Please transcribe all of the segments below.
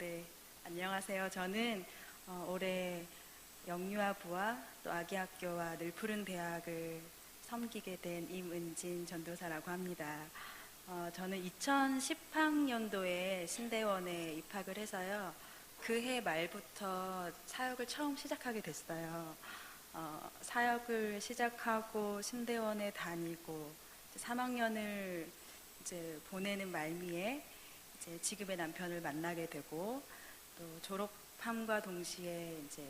네, 안녕하세요. 저는 올해 영유아부와 또 아기학교와 늘푸른 대학을 섬기게 된 임은진 전도사라고 합니다. 저는 2010학년도에 신대원에 입학을 해서요. 그 해 말부터 사역을 처음 시작하게 됐어요. 사역을 시작하고 신대원에 다니고 3학년을 이제 보내는 말미에 이제 지금의 남편을 만나게 되고 또 졸업함과 동시에 이제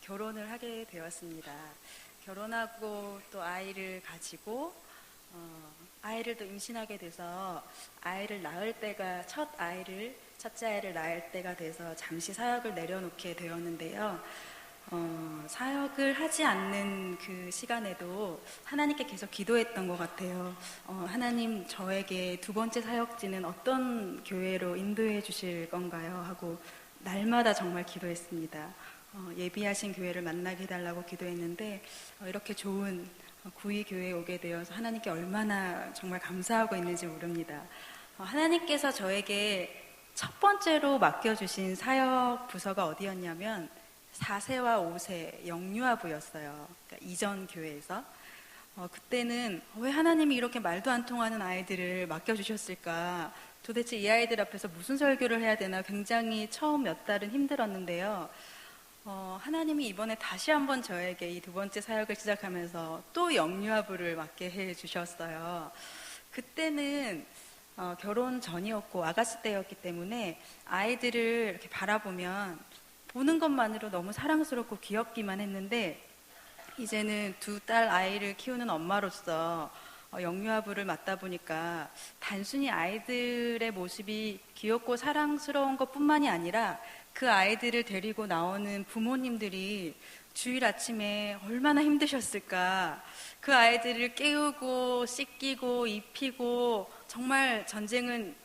결혼을 하게 되었습니다. 결혼하고 또 아이를 가지고 아이를 또 임신하게 돼서 아이를 낳을 때가 첫째 아이를 낳을 때가 돼서 잠시 사역을 내려놓게 되었는데요. 사역을 하지 않는 그 시간에도 하나님께 계속 기도했던 것 같아요. 하나님, 저에게 두 번째 사역지는 어떤 교회로 인도해 주실 건가요? 하고 날마다 정말 기도했습니다. 예비하신 교회를 만나게 해달라고 기도했는데 이렇게 좋은 구의 교회에 오게 되어서 하나님께 얼마나 정말 감사하고 있는지 모릅니다. 하나님께서 저에게 첫 번째로 맡겨주신 사역 부서가 어디였냐면 4세와 5세 영유아부였어요. 그러니까 이전 교회에서. 그때는 왜 하나님이 이렇게 말도 안 통하는 아이들을 맡겨주셨을까? 도대체 이 아이들 앞에서 무슨 설교를 해야 되나 굉장히 처음 몇 달은 힘들었는데요. 하나님이 이번에 다시 한번 저에게 이 두 번째 사역을 시작하면서 또 영유아부를 맡게 해주셨어요. 그때는 결혼 전이었고 아가씨 때였기 때문에 아이들을 이렇게 바라보면 보는 것만으로 너무 사랑스럽고 귀엽기만 했는데 이제는 두 딸 아이를 키우는 엄마로서 영유아부를 맡다 보니까 단순히 아이들의 모습이 귀엽고 사랑스러운 것뿐만이 아니라 그 아이들을 데리고 나오는 부모님들이 주일 아침에 얼마나 힘드셨을까. 그 아이들을 깨우고 씻기고 입히고 정말 전쟁은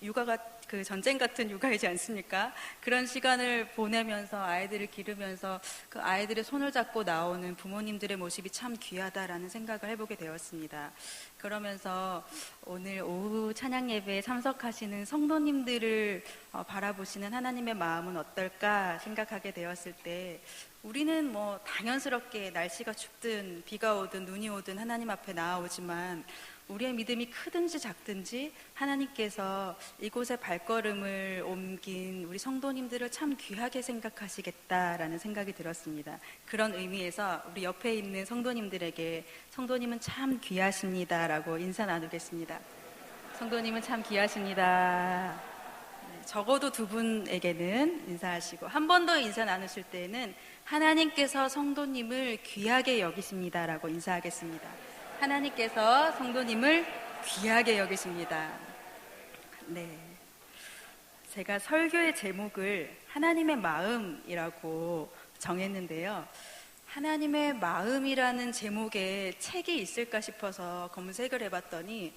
전쟁 같은 육아이지 않습니까? 그런 시간을 보내면서 아이들을 기르면서 그 아이들의 손을 잡고 나오는 부모님들의 모습이 참 귀하다라는 생각을 해보게 되었습니다. 그러면서 오늘 오후 찬양 예배에 참석하시는 성도님들을 바라보시는 하나님의 마음은 어떨까 생각하게 되었을 때 우리는 뭐 당연스럽게 날씨가 춥든 비가 오든 눈이 오든 하나님 앞에 나아오지만 우리의 믿음이 크든지 작든지 하나님께서 이곳에 발걸음을 옮긴 우리 성도님들을 참 귀하게 생각하시겠다라는 생각이 들었습니다. 그런 의미에서 우리 옆에 있는 성도님들에게 성도님은 참 귀하십니다라고 인사 나누겠습니다. 성도님은 참 귀하십니다. 적어도 두 분에게는 인사하시고 한 번 더 인사 나누실 때는 하나님께서 성도님을 귀하게 여기십니다라고 인사하겠습니다. 하나님께서 성도님을 귀하게 여기십니다. 네, 제가 설교의 제목을 하나님의 마음이라고 정했는데요. 하나님의 마음이라는 제목의 책이 있을까 싶어서 검색을 해봤더니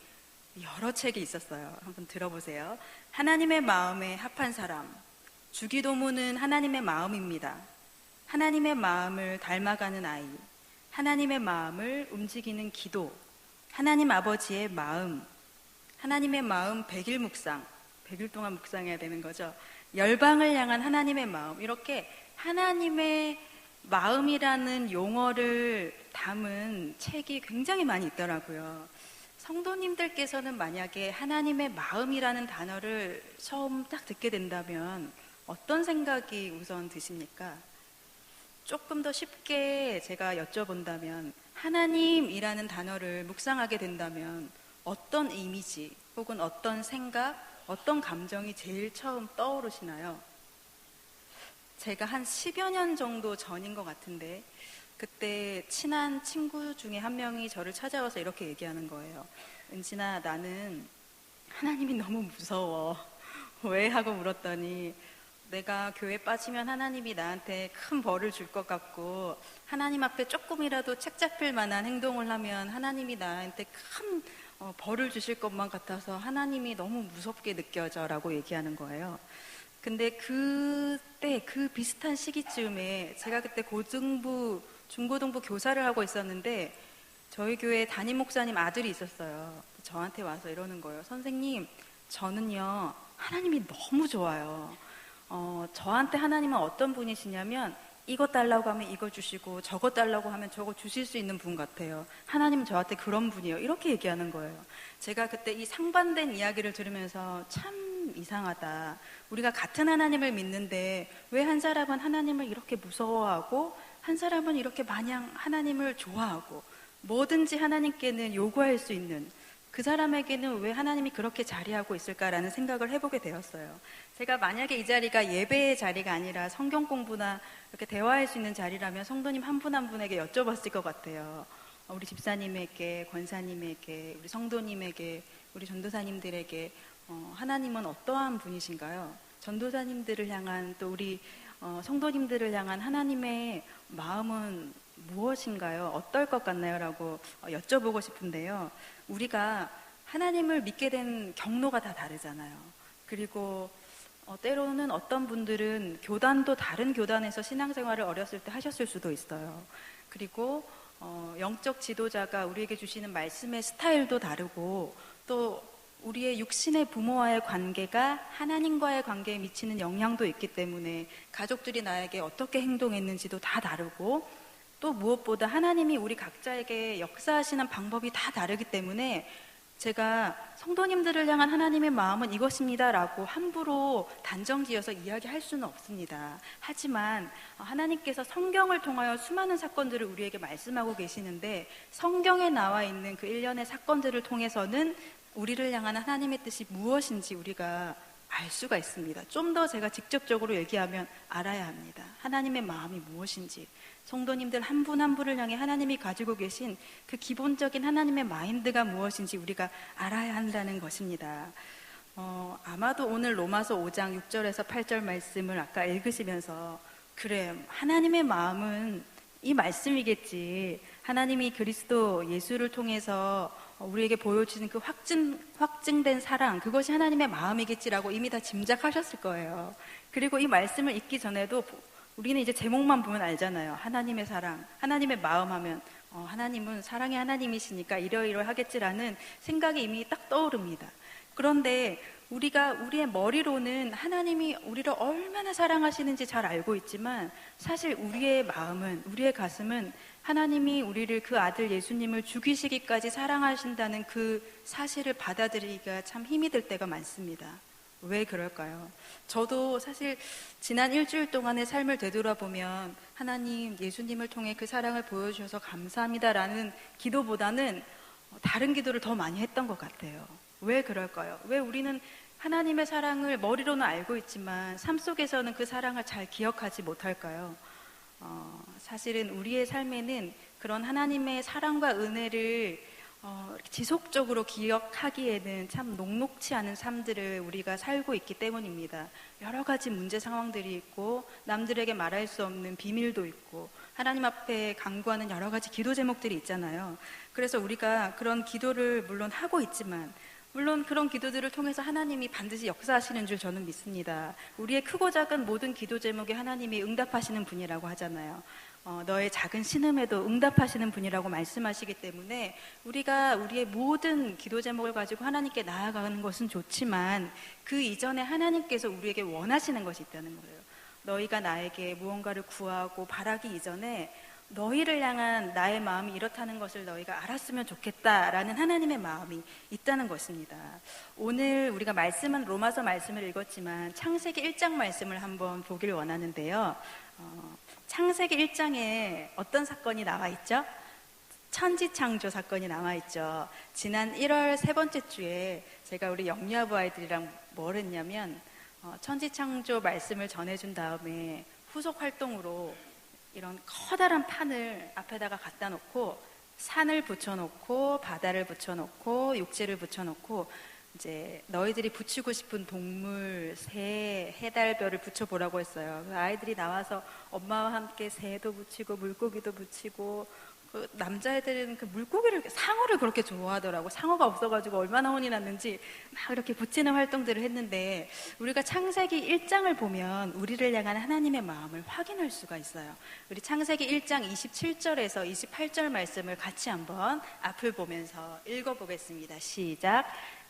여러 책이 있었어요. 한번 들어보세요. 하나님의 마음에 합한 사람, 주기도문은 하나님의 마음입니다. 하나님의 마음을 닮아가는 아이, 하나님의 마음을 움직이는 기도, 하나님 아버지의 마음, 하나님의 마음 100일 묵상, 100일 동안 묵상해야 되는 거죠. 열방을 향한 하나님의 마음, 이렇게 하나님의 마음이라는 용어를 담은 책이 굉장히 많이 있더라고요. 성도님들께서는 만약에 하나님의 마음이라는 단어를 처음 딱 듣게 된다면 어떤 생각이 우선 드십니까? 조금 더 쉽게 제가 여쭤본다면 하나님이라는 단어를 묵상하게 된다면 어떤 이미지 혹은 어떤 생각, 어떤 감정이 제일 처음 떠오르시나요? 제가 한 10여 년 정도 전인 것 같은데 그때 친한 친구 중에 한 명이 저를 찾아와서 이렇게 얘기하는 거예요. 은진아, 나는 하나님이 너무 무서워. 왜? 하고 물었더니 내가 교회 빠지면 하나님이 나한테 큰 벌을 줄 것 같고 하나님 앞에 조금이라도 책 잡힐 만한 행동을 하면 하나님이 나한테 큰 벌을 주실 것만 같아서 하나님이 너무 무섭게 느껴져 라고 얘기하는 거예요. 근데 그때 그 비슷한 시기쯤에 제가 그때 고등부, 중고등부 교사를 하고 있었는데 저희 교회 담임 목사님 아들이 있었어요. 저한테 와서 이러는 거예요. 선생님, 저는요 하나님이 너무 좋아요. 저한테 하나님은 어떤 분이시냐면 이것 달라고 하면 이거 주시고 저것 달라고 하면 저거 주실 수 있는 분 같아요. 하나님은 저한테 그런 분이에요. 이렇게 얘기하는 거예요. 제가 그때 이 상반된 이야기를 들으면서 참 이상하다. 우리가 같은 하나님을 믿는데 왜 한 사람은 하나님을 이렇게 무서워하고 한 사람은 이렇게 마냥 하나님을 좋아하고 뭐든지 하나님께는 요구할 수 있는 그 사람에게는 왜 하나님이 그렇게 자리하고 있을까라는 생각을 해보게 되었어요. 제가 만약에 이 자리가 예배의 자리가 아니라 성경 공부나 이렇게 대화할 수 있는 자리라면 성도님 한 분 한 분에게 여쭤봤을 것 같아요. 우리 집사님에게, 권사님에게, 우리 성도님에게, 우리 전도사님들에게 하나님은 어떠한 분이신가요? 전도사님들을 향한 또 우리 성도님들을 향한 하나님의 마음은 무엇인가요? 어떨 것 같나요? 라고 여쭤보고 싶은데요. 우리가 하나님을 믿게 된 경로가 다 다르잖아요. 그리고 때로는 어떤 분들은 교단도 다른 교단에서 신앙생활을 어렸을 때 하셨을 수도 있어요. 그리고 영적 지도자가 우리에게 주시는 말씀의 스타일도 다르고 또 우리의 육신의 부모와의 관계가 하나님과의 관계에 미치는 영향도 있기 때문에 가족들이 나에게 어떻게 행동했는지도 다 다르고 또 무엇보다 하나님이 우리 각자에게 역사하시는 방법이 다 다르기 때문에 제가 성도님들을 향한 하나님의 마음은 이것입니다 라고 함부로 단정지어서 이야기할 수는 없습니다. 하지만 하나님께서 성경을 통하여 수많은 사건들을 우리에게 말씀하고 계시는데 성경에 나와 있는 그 일련의 사건들을 통해서는 우리를 향한 하나님의 뜻이 무엇인지 우리가 알 수가 있습니다. 좀 더 제가 직접적으로 얘기하면 알아야 합니다. 하나님의 마음이 무엇인지 성도님들 한 분 한 분을 향해 하나님이 가지고 계신 그 기본적인 하나님의 마인드가 무엇인지 우리가 알아야 한다는 것입니다. 아마도 오늘 로마서 5장 6절에서 8절 말씀을 아까 읽으시면서 그래, 하나님의 마음은 이 말씀이겠지. 하나님이 그리스도 예수를 통해서 우리에게 보여주는 그 확증된 사랑, 그것이 하나님의 마음이겠지라고 이미 다 짐작하셨을 거예요. 그리고 이 말씀을 읽기 전에도 우리는 이제 제목만 보면 알잖아요. 하나님의 사랑, 하나님의 마음 하면 하나님은 사랑의 하나님이시니까 이러이러하겠지라는 생각이 이미 딱 떠오릅니다. 그런데 우리가 우리의 머리로는 하나님이 우리를 얼마나 사랑하시는지 잘 알고 있지만 사실 우리의 마음은, 우리의 가슴은 하나님이 우리를 그 아들 예수님을 죽이시기까지 사랑하신다는 그 사실을 받아들이기가 참 힘이 들 때가 많습니다. 왜 그럴까요? 저도 사실 지난 일주일 동안의 삶을 되돌아보면 하나님, 예수님을 통해 그 사랑을 보여주셔서 감사합니다라는 기도보다는 다른 기도를 더 많이 했던 것 같아요. 왜 그럴까요? 왜 우리는 하나님의 사랑을 머리로는 알고 있지만 삶 속에서는 그 사랑을 잘 기억하지 못할까요? 사실은 우리의 삶에는 그런 하나님의 사랑과 은혜를 지속적으로 기억하기에는 참 녹록치 않은 삶들을 우리가 살고 있기 때문입니다. 여러 가지 문제 상황들이 있고 남들에게 말할 수 없는 비밀도 있고 하나님 앞에 간구하는 여러 가지 기도 제목들이 있잖아요. 그래서 우리가 그런 기도를 물론 하고 있지만 물론 그런 기도들을 통해서 하나님이 반드시 역사하시는 줄 저는 믿습니다. 우리의 크고 작은 모든 기도 제목에 하나님이 응답하시는 분이라고 하잖아요. 너의 작은 신음에도 응답하시는 분이라고 말씀하시기 때문에 우리가 우리의 모든 기도 제목을 가지고 하나님께 나아가는 것은 좋지만 그 이전에 하나님께서 우리에게 원하시는 것이 있다는 거예요. 너희가 나에게 무언가를 구하고 바라기 이전에 너희를 향한 나의 마음이 이렇다는 것을 너희가 알았으면 좋겠다라는 하나님의 마음이 있다는 것입니다. 오늘 우리가 말씀은 로마서 말씀을 읽었지만 창세기 1장 말씀을 한번 보길 원하는데요. 창세기 1장에 어떤 사건이 나와 있죠? 천지창조 사건이 나와 있죠. 지난 1월 세 번째 주에 제가 우리 영유아부 아이들이랑 뭘 했냐면 천지창조 말씀을 전해준 다음에 후속 활동으로 이런 커다란 판을 앞에다가 갖다 놓고 산을 붙여놓고 바다를 붙여놓고 육지를 붙여놓고 이제 너희들이 붙이고 싶은 동물, 새, 해달별을 붙여보라고 했어요. 아이들이 나와서 엄마와 함께 새도 붙이고 물고기도 붙이고 그 남자애들은 그 물고기를, 상어를 그렇게 좋아하더라고. 상어가 없어가지고 얼마나 혼이 났는지 막 이렇게 붙이는 활동들을 했는데 우리가 창세기 1장을 보면 우리를 향한 하나님의 마음을 확인할 수가 있어요. 우리 창세기 1장 27절에서 28절 말씀을 같이 한번 앞을 보면서 읽어보겠습니다. 시작.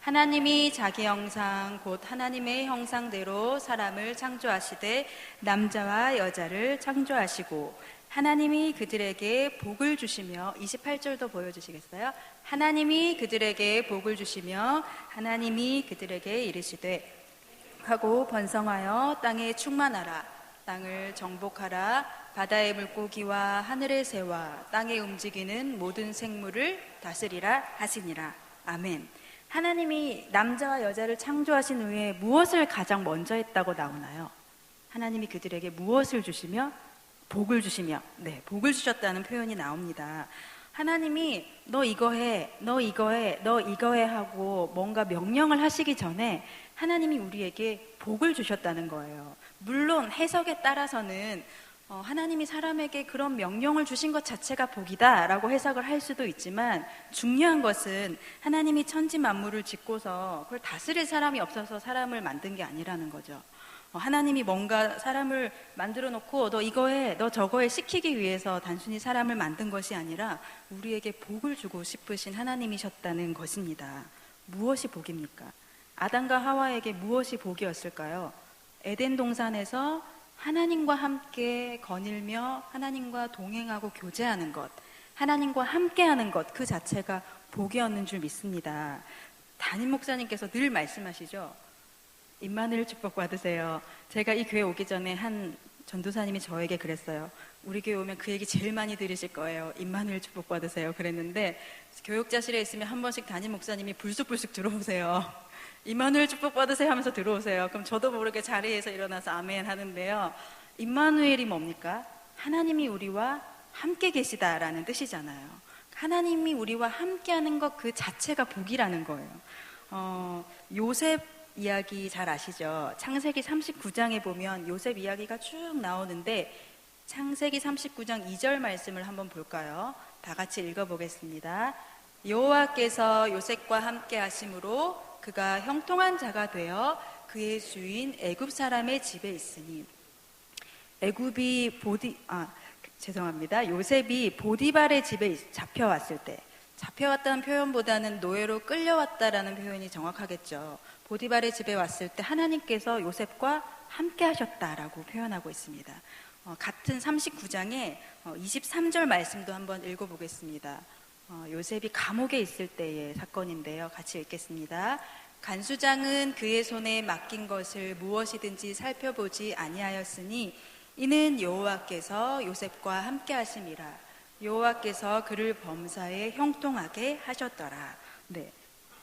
하나님이 자기 형상 곧 하나님의 형상대로 사람을 창조하시되 남자와 여자를 창조하시고 하나님이 그들에게 복을 주시며 28절도 보여주시겠어요? 하나님이 그들에게 복을 주시며 하나님이 그들에게 이르시되 하고 번성하여 땅에 충만하라 땅을 정복하라 바다의 물고기와 하늘의 새와 땅에 움직이는 모든 생물을 다스리라 하시니라. 아멘. 하나님이 남자와 여자를 창조하신 후에 무엇을 가장 먼저 했다고 나오나요? 하나님이 그들에게 무엇을 주시며 복을 주시며 복을 주셨다는 표현이 나옵니다. 하나님이 너 이거 해, 너 이거 해, 너 이거 해 하고 뭔가 명령을 하시기 전에 하나님이 우리에게 복을 주셨다는 거예요. 물론 해석에 따라서는 하나님이 사람에게 그런 명령을 주신 것 자체가 복이다 라고 해석을 할 수도 있지만 중요한 것은 하나님이 천지 만물을 짓고서 그걸 다스릴 사람이 없어서 사람을 만든 게 아니라는 거죠. 하나님이 뭔가 사람을 만들어 놓고 너 이거 해, 너 저거 해 시키기 위해서 단순히 사람을 만든 것이 아니라 우리에게 복을 주고 싶으신 하나님이셨다는 것입니다. 무엇이 복입니까? 아담과 하와에게 무엇이 복이었을까요? 에덴 동산에서 하나님과 함께 거닐며 하나님과 동행하고 교제하는 것, 하나님과 함께하는 것 그 자체가 복이었는 줄 믿습니다. 담임 목사님께서 늘 말씀하시죠. 임마누엘 축복 받으세요. 제가 이 교회 오기 전에 한 전도사님이 저에게 그랬어요. 우리 교회 오면 그 얘기 제일 많이 들으실 거예요. 임마누엘 축복 받으세요. 그랬는데 교육자실에 있으면 한 번씩 담임 목사님이 불쑥불쑥 들어오세요. 임마누엘 축복 받으세요 하면서 들어오세요. 그럼 저도 모르게 자리에서 일어나서 아멘 하는데요. 임마누엘이 뭡니까? 하나님이 우리와 함께 계시다라는 뜻이잖아요. 하나님이 우리와 함께하는 것 그 자체가 복이라는 거예요. 요셉 이야기 잘 아시죠? 창세기 39장에 보면 요셉 이야기가 쭉 나오는데 창세기 39장 2절 말씀을 한번 볼까요? 다 같이 읽어보겠습니다. 여호와께서 요셉과 함께 하심으로 그가 형통한 자가 되어 그의 주인 애굽 사람의 집에 있으니 요셉이 보디발의 집에 잡혀왔을 때 잡혀왔다는 표현보다는 노예로 끌려왔다라는 표현이 정확하겠죠. 보디발의 집에 왔을 때 하나님께서 요셉과 함께 하셨다라고 표현하고 있습니다. 같은 39장에 23절 말씀도 한번 읽어보겠습니다. 요셉이 감옥에 있을 때의 사건인데요. 같이 읽겠습니다. 간수장은 그의 손에 맡긴 것을 무엇이든지 살펴보지 아니하였으니 이는 여호와께서 요셉과 함께 하심이라. 여호와께서 그를 범사에 형통하게 하셨더라.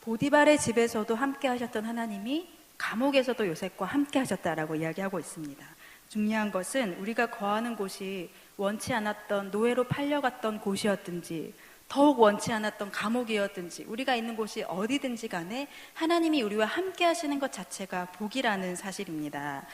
보디발의 집에서도 함께 하셨던 하나님이 감옥에서도 요셉과 함께 하셨다라고 이야기하고 있습니다. 중요한 것은 우리가 거하는 곳이 원치 않았던 노예로 팔려갔던 곳이었든지 더욱 원치 않았던 감옥이었든지 우리가 있는 곳이 어디든지 간에 하나님이 우리와 함께 하시는 것 자체가 복이라는 사실입니다.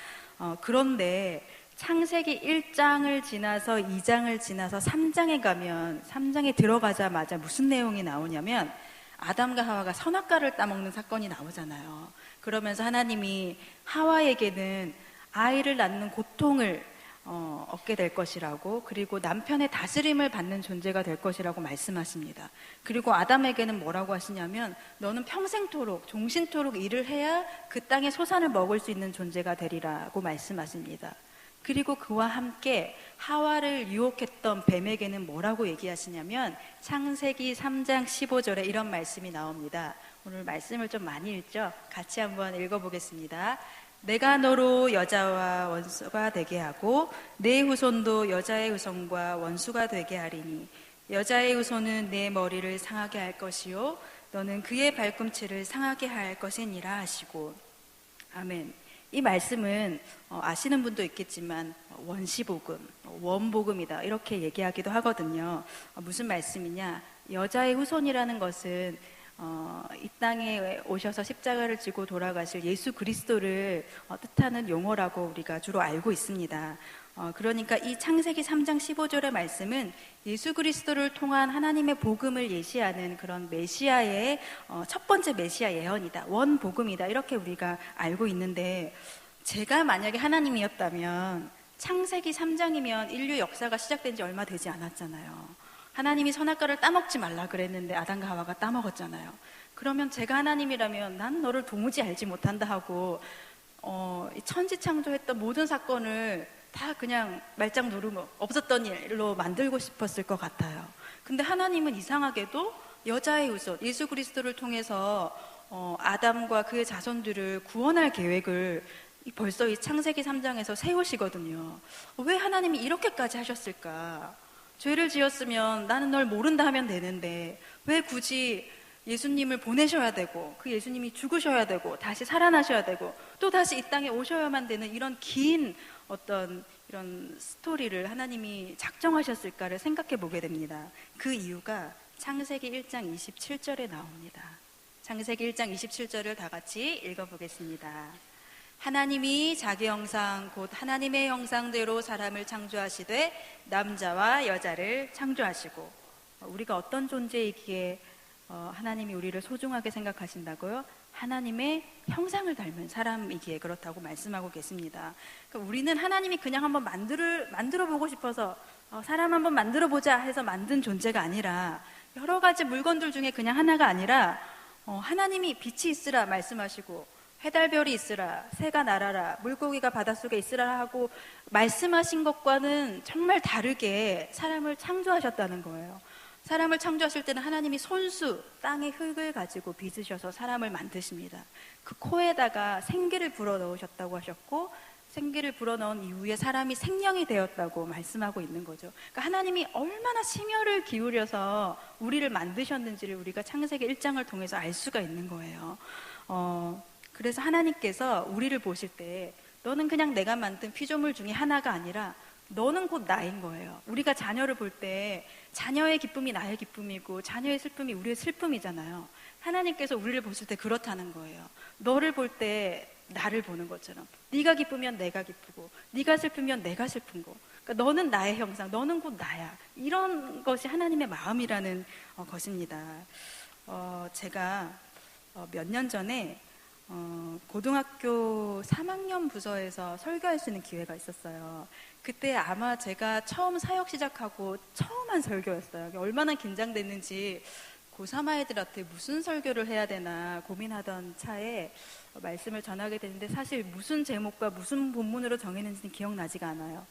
그런데 창세기 1장을 지나서 2장을 지나서 3장에 가면 3장에 들어가자마자 무슨 내용이 나오냐면 아담과 하와가 선악과를 따먹는 사건이 나오잖아요. 그러면서 하나님이 하와에게는 아이를 낳는 고통을 얻게 될 것이라고, 그리고 남편의 다스림을 받는 존재가 될 것이라고 말씀하십니다. 그리고 아담에게는 뭐라고 하시냐면 너는 평생토록 종신토록 일을 해야 그 땅의 소산을 먹을 수 있는 존재가 되리라고 말씀하십니다. 그리고 그와 함께 하와를 유혹했던 뱀에게는 뭐라고 얘기하시냐면 창세기 3장 15절에 이런 말씀이 나옵니다. 오늘 말씀을 좀 많이 읽죠? 같이 한번 읽어보겠습니다. 내가 너로 여자와 원수가 되게 하고 내 후손도 여자의 후손과 원수가 되게 하리니 여자의 후손은 내 머리를 상하게 할 것이요 너는 그의 발꿈치를 상하게 할 것이니라 하시고. 아멘. 이 말씀은 아시는 분도 있겠지만 원시복음, 원복음이다 이렇게 얘기하기도 하거든요. 무슨 말씀이냐? 여자의 후손이라는 것은 이 땅에 오셔서 십자가를 지고 돌아가실 예수 그리스도를 뜻하는 용어라고 우리가 주로 알고 있습니다. 그러니까 이 창세기 3장 15절의 말씀은 예수 그리스도를 통한 하나님의 복음을 예시하는 그런 메시아의 첫 번째 메시아 예언이다, 원복음이다 이렇게 우리가 알고 있는데, 제가 만약에 하나님이었다면 창세기 3장이면 인류 역사가 시작된 지 얼마 되지 않았잖아요. 하나님이 선악과를 따먹지 말라 그랬는데 아담과 하와가 따먹었잖아요. 그러면 제가 하나님이라면 난 너를 도무지 알지 못한다 하고 이 천지창조했던 모든 사건을 다 그냥 말짱 누르고 없었던 일로 만들고 싶었을 것 같아요. 근데 하나님은 이상하게도 여자의 후손 예수 그리스도를 통해서 아담과 그의 자손들을 구원할 계획을 벌써 이 창세기 3장에서 세우시거든요. 왜 하나님이 이렇게까지 하셨을까? 죄를 지었으면 나는 널 모른다 하면 되는데 왜 굳이 예수님을 보내셔야 되고 그 예수님이 죽으셔야 되고 다시 살아나셔야 되고 또 다시 이 땅에 오셔야만 되는 이런 긴 어떤 이런 스토리를 하나님이 작정하셨을까를 생각해 보게 됩니다. 그 이유가 창세기 1장 27절에 나옵니다. 창세기 1장 27절을 다 같이 읽어보겠습니다. 하나님이 자기 형상 곧 하나님의 형상대로 사람을 창조하시되 남자와 여자를 창조하시고 우리가 어떤 존재이기에 하나님이 우리를 소중하게 생각하신다고요? 하나님의 형상을 닮은 사람이기에 그렇다고 말씀하고 계십니다. 그러니까 우리는 하나님이 그냥 한번 만들어 보고 싶어서 사람 한번 만들어 보자 해서 만든 존재가 아니라 여러 가지 물건들 중에 그냥 하나가 아니라 하나님이 빛이 있으라 말씀하시고 해달별이 있으라 새가 날아라 물고기가 바닷속에 있으라 하고 말씀하신 것과는 정말 다르게 사람을 창조하셨다는 거예요. 사람을 창조하실 때는 하나님이 손수 땅의 흙을 가지고 빚으셔서 사람을 만드십니다. 그 코에다가 생기를 불어넣으셨다고 하셨고 생기를 불어넣은 이후에 사람이 생명이 되었다고 말씀하고 있는 거죠. 그러니까 하나님이 얼마나 심혈을 기울여서 우리를 만드셨는지를 우리가 창세기 1장을 통해서 알 수가 있는 거예요. 그래서 하나님께서 우리를 보실 때 너는 그냥 내가 만든 피조물 중에 하나가 아니라 너는 곧 나인 거예요. 우리가 자녀를 볼 때 자녀의 기쁨이 나의 기쁨이고 자녀의 슬픔이 우리의 슬픔이잖아요. 하나님께서 우리를 보실 때 그렇다는 거예요. 너를 볼 때 나를 보는 것처럼 네가 기쁘면 내가 기쁘고 네가 슬프면 내가 슬픈 거. 그러니까 너는 나의 형상, 너는 곧 나야. 이런 것이 하나님의 마음이라는 것입니다. 제가 몇 년 전에 고등학교 3학년 부서에서 설교할 수 있는 기회가 있었어요. 그때 아마 제가 처음 사역 시작하고 처음 한 설교였어요. 얼마나 긴장됐는지 고3 아이들한테 무슨 설교를 해야 되나 고민하던 차에 말씀을 전하게 되는데 사실 무슨 제목과 무슨 본문으로 정했는지는 기억나지가 않아요.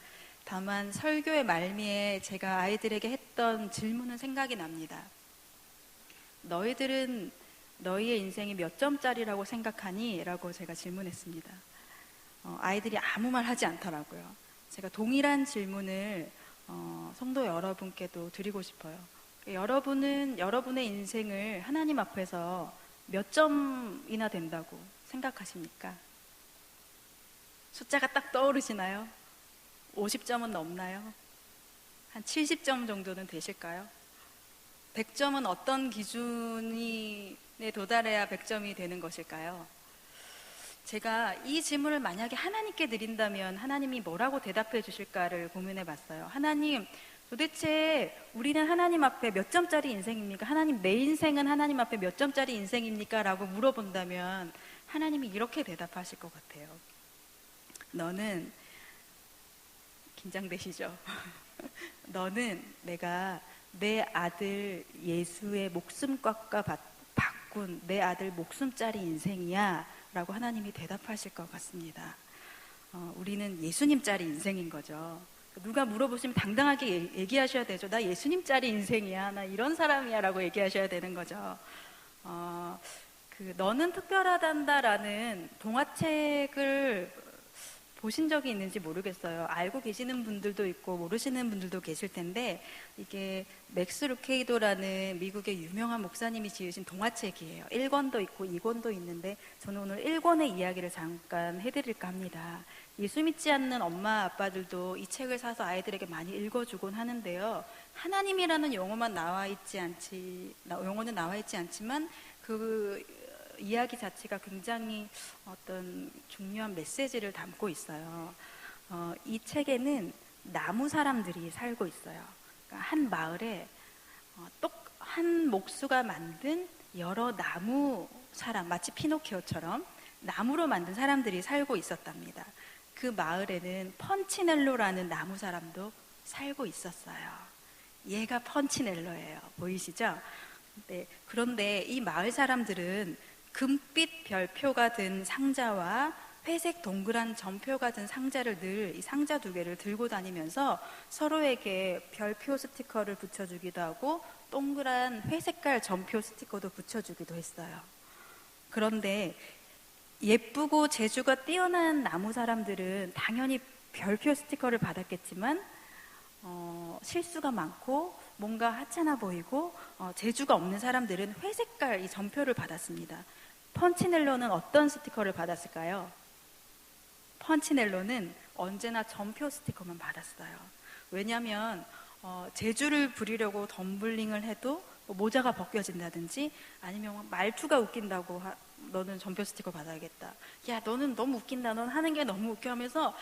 다만 설교의 말미에 제가 아이들에게 했던 질문은 생각이 납니다. 너희들은 너희의 인생이 몇 점짜리라고 생각하니? 라고 제가 질문했습니다. 아이들이 아무 말 하지 않더라고요. 제가 동일한 질문을 성도 여러분께도 드리고 싶어요. 여러분은 여러분의 인생을 하나님 앞에서 몇 점이나 된다고 생각하십니까? 숫자가 딱 떠오르시나요? 50점은 넘나요? 한 70점 정도는 되실까요? 100점은 어떤 기준에 도달해야 100점이 되는 것일까요? 제가 이 질문을 만약에 하나님께 드린다면 하나님이 뭐라고 대답해 주실까를 고민해 봤어요. 하나님, 도대체 우리는 하나님 앞에 몇 점짜리 인생입니까? 하나님, 내 인생은 하나님 앞에 몇 점짜리 인생입니까? 라고 물어본다면 하나님이 이렇게 대답하실 것 같아요. 너는, 긴장되시죠? 너는 내가 내 아들 예수의 목숨값과 바꾼 내 아들 목숨짜리 인생이야 라고 하나님이 대답하실 것 같습니다. 우리는 예수님짜리 인생인 거죠. 누가 물어보시면 당당하게 얘기하셔야 되죠. 나 예수님짜리 인생이야, 나 이런 사람이야 라고 얘기하셔야 되는 거죠. 너는 특별하단다라는 동화책을 보신 적이 있는지 모르겠어요. 알고 계시는 분들도 있고 모르시는 분들도 계실 텐데 이게 맥스 루케이도라는 미국의 유명한 목사님이 지으신 동화책이에요. 1권도 있고 2권도 있는데 저는 오늘 1권의 이야기를 잠깐 해드릴까 합니다. 예수 믿지 않는 엄마 아빠들도 이 책을 사서 아이들에게 많이 읽어주곤 하는데요. 하나님이라는 용어는 나와 있지 않지만 그 이야기 자체가 굉장히 어떤 중요한 메시지를 담고 있어요. 이 책에는 나무 사람들이 살고 있어요. 그러니까 한 마을에 한 목수가 만든 여러 나무 사람, 마치 피노키오처럼 나무로 만든 사람들이 살고 있었답니다. 그 마을에는 펀치넬로라는 나무 사람도 살고 있었어요. 얘가 펀치넬로예요. 보이시죠? 네, 그런데 이 마을 사람들은 금빛 별표가 든 상자와 회색 동그란 점표가 든 상자를 늘 이 상자 두 개를 들고 다니면서 서로에게 별표 스티커를 붙여주기도 하고 동그란 회색깔 점표 스티커도 붙여주기도 했어요. 그런데 예쁘고 재주가 뛰어난 나무 사람들은 당연히 별표 스티커를 받았겠지만 실수가 많고 뭔가 하찮아 보이고 재주가 없는 사람들은 회색깔 이 점표를 받았습니다. 펀치넬로는 어떤 스티커를 받았을까요? 펀치넬로는 언제나 점표 스티커만 받았어요. 왜냐하면 재주를 부리려고 덤블링을 해도 뭐 모자가 벗겨진다든지 아니면 말투가 웃긴다고 너는 점표 스티커 받아야겠다. 야, 너는 너무 웃긴다. 넌 하는 게 너무 웃겨 하면서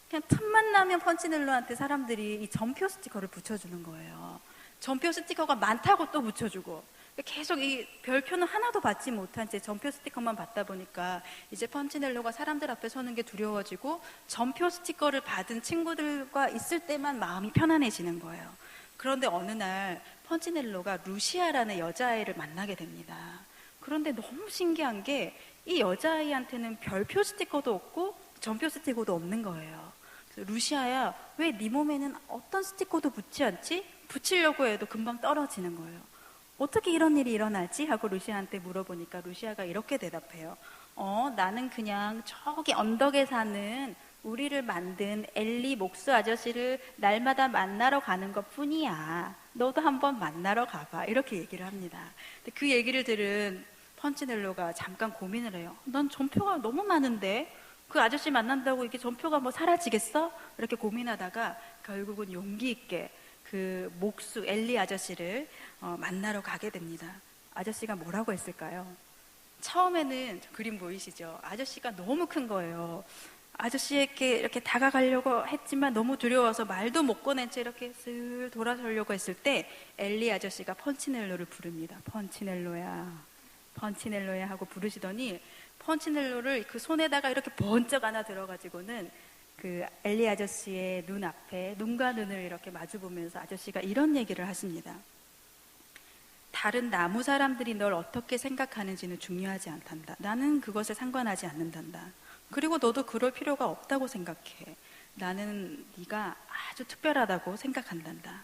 그냥 틈만 나면 펀치넬로한테 사람들이 이 점표 스티커를 붙여주는 거예요. 점표 스티커가 많다고 또 붙여주고 계속 이 별표는 하나도 받지 못한 채 점표 스티커만 받다 보니까 이제 펀치넬로가 사람들 앞에 서는 게 두려워지고 점표 스티커를 받은 친구들과 있을 때만 마음이 편안해지는 거예요. 그런데 어느 날 펀치넬로가 루시아라는 여자아이를 만나게 됩니다. 그런데 너무 신기한 게 이 여자아이한테는 별표 스티커도 없고 점표 스티커도 없는 거예요. 그래서 루시아야, 왜 네 몸에는 어떤 스티커도 붙지 않지? 붙이려고 해도 금방 떨어지는 거예요. 어떻게 이런 일이 일어나지? 하고 루시아한테 물어보니까 루시아가 이렇게 대답해요. 나는 그냥 저기 언덕에 사는 우리를 만든 엘리 목수 아저씨를 날마다 만나러 가는 것 뿐이야. 너도 한번 만나러 가봐. 이렇게 얘기를 합니다. 근데 그 얘기를 들은 펀치넬로가 잠깐 고민을 해요. 난 점표가 너무 많은데 그 아저씨 만난다고 이게 점표가 뭐 사라지겠어? 이렇게 고민하다가 결국은 용기 있게 그 목수 엘리 아저씨를 만나러 가게 됩니다. 아저씨가 뭐라고 했을까요? 처음에는 그림 보이시죠? 아저씨가 너무 큰 거예요. 아저씨에게 이렇게 다가가려고 했지만 너무 두려워서 말도 못 꺼낸 채 이렇게 슬 돌아서려고 했을 때 엘리 아저씨가 펀치넬로를 부릅니다. 펀치넬로야, 펀치넬로야 하고 부르시더니 펀치넬로를 그 손에다가 이렇게 번쩍 안아 들어가지고는 그 엘리 아저씨의 눈 앞에 눈과 눈을 이렇게 마주 보면서 아저씨가 이런 얘기를 하십니다. 다른 나무 사람들이 널 어떻게 생각하는지는 중요하지 않단다. 나는 그것에 상관하지 않는단다. 그리고 너도 그럴 필요가 없다고 생각해. 나는 네가 아주 특별하다고 생각한단다.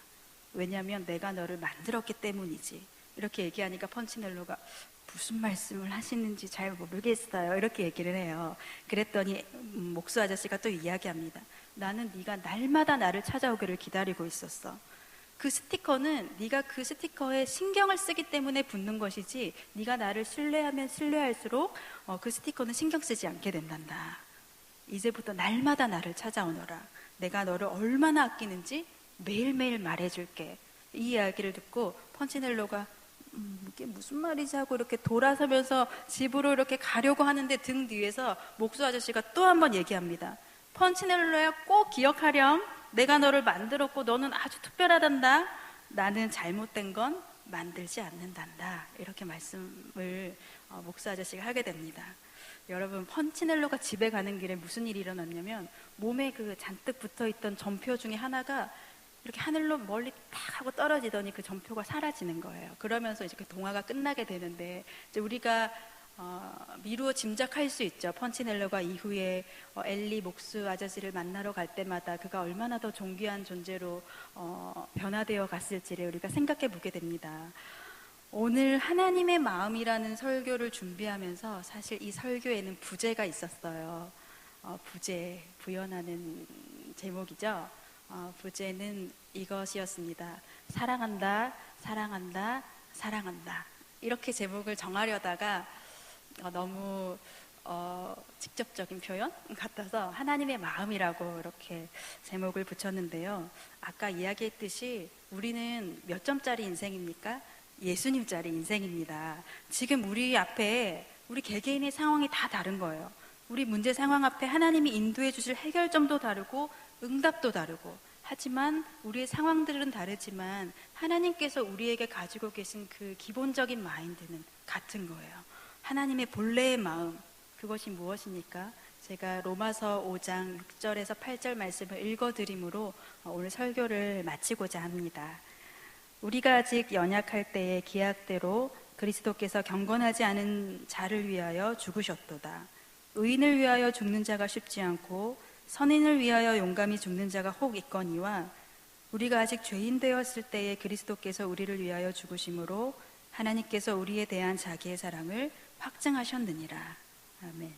왜냐하면 내가 너를 만들었기 때문이지. 이렇게 얘기하니까 펀치넬로가 무슨 말씀을 하시는지 잘 모르겠어요. 이렇게 얘기를 해요. 그랬더니 목수 아저씨가 또 이야기합니다. 나는 네가 날마다 나를 찾아오기를 기다리고 있었어. 그 스티커는 네가 그 스티커에 신경을 쓰기 때문에 붙는 것이지 네가 나를 신뢰하면 신뢰할수록 그 스티커는 신경 쓰지 않게 된단다. 이제부터 날마다 나를 찾아오너라. 내가 너를 얼마나 아끼는지 매일매일 말해줄게. 이 이야기를 듣고 펀치넬로가 이게 무슨 말이지 하고 이렇게 돌아서면서 집으로 이렇게 가려고 하는데 등 뒤에서 목수 아저씨가 또 한 번 얘기합니다. 펀치넬로야, 꼭 기억하렴. 내가 너를 만들었고 너는 아주 특별하단다. 나는 잘못된 건 만들지 않는단다. 이렇게 말씀을 목수 아저씨가 하게 됩니다. 여러분, 펀치넬로가 집에 가는 길에 무슨 일이 일어났냐면 몸에 그 잔뜩 붙어있던 점표 중에 하나가 이렇게 하늘로 멀리 탁 하고 떨어지더니 그 점표가 사라지는 거예요. 그러면서 이제 그 동화가 끝나게 되는데 이제 우리가 미루어 짐작할 수 있죠. 펀치넬로가 이후에 엘리 목수 아저씨를 만나러 갈 때마다 그가 얼마나 더 존귀한 존재로 변화되어 갔을지를 우리가 생각해 보게 됩니다. 오늘 하나님의 마음이라는 설교를 준비하면서 사실 이 설교에는 부제가 있었어요. 부제, 부연하는 제목이죠. 부제는 이것이었습니다. 사랑한다, 사랑한다, 사랑한다. 이렇게 제목을 정하려다가 너무 직접적인 표현 같아서 하나님의 마음이라고 이렇게 제목을 붙였는데요. 아까 이야기했듯이 우리는 몇 점짜리 인생입니까? 예수님짜리 인생입니다. 지금 우리 앞에 우리 개개인의 상황이 다 다른 거예요. 우리 문제 상황 앞에 하나님이 인도해 주실 해결점도 다르고 응답도 다르고, 하지만 우리의 상황들은 다르지만 하나님께서 우리에게 가지고 계신 그 기본적인 마인드는 같은 거예요. 하나님의 본래의 마음, 그것이 무엇입니까? 제가 로마서 5장 6절에서 8절 말씀을 읽어드림으로 오늘 설교를 마치고자 합니다. 우리가 아직 연약할 때의 기약대로 그리스도께서 경건하지 않은 자를 위하여 죽으셨도다. 의인을 위하여 죽는 자가 쉽지 않고 선인을 위하여 용감히 죽는 자가 혹 있거니와 우리가 아직 죄인 되었을 때에 그리스도께서 우리를 위하여 죽으심으로 하나님께서 우리에 대한 자기의 사랑을 확증하셨느니라. 아멘.